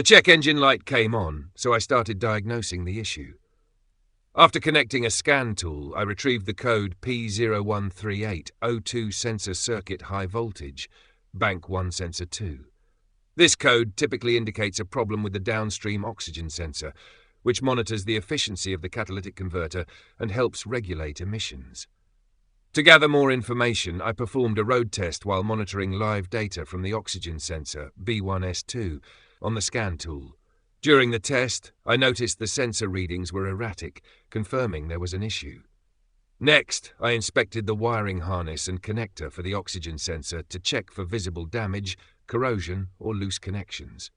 The check engine light came on, so I started diagnosing the issue. After connecting a scan tool, I retrieved the code P0138 O2 sensor circuit high voltage, bank 1 sensor 2. This code typically indicates a problem with the downstream oxygen sensor, which monitors the efficiency of the catalytic converter and helps regulate emissions. To gather more information, I performed a road test while monitoring live data from the oxygen sensor, B1S2, on the scan tool. During the test, I noticed the sensor readings were erratic, confirming there was an issue. Next, I inspected the wiring harness and connector for the oxygen sensor to check for visible damage, corrosion, or loose connections.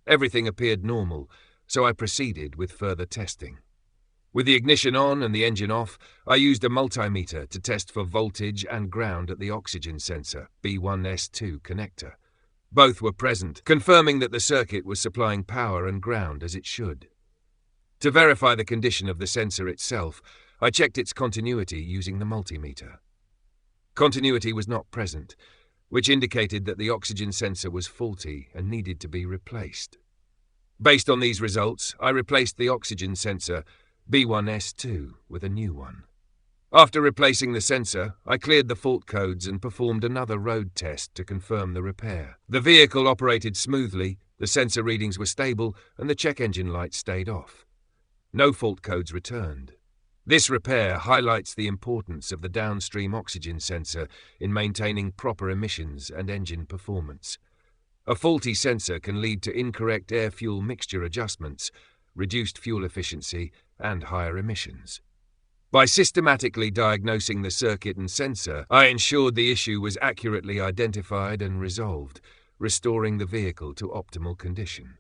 Everything appeared normal, so I proceeded with further testing. With the ignition on and the engine off, I used a multimeter to test for voltage and ground at the oxygen sensor, B1S2 connector. Both were present, confirming that the circuit was supplying power and ground as it should. To verify the condition of the sensor itself, I checked its continuity using the multimeter. Continuity was not present, which indicated that the oxygen sensor was faulty and needed to be replaced. Based on these results, I replaced the oxygen sensor, B1S2, with a new one. After replacing the sensor, I cleared the fault codes and performed another road test to confirm the repair. The vehicle operated smoothly, the sensor readings were stable, and the check engine light stayed off. No fault codes returned. This repair highlights the importance of the downstream oxygen sensor in maintaining proper emissions and engine performance. A faulty sensor can lead to incorrect air-fuel mixture adjustments, reduced fuel efficiency, and higher emissions. By systematically diagnosing the circuit and sensor, I ensured the issue was accurately identified and resolved, restoring the vehicle to optimal condition.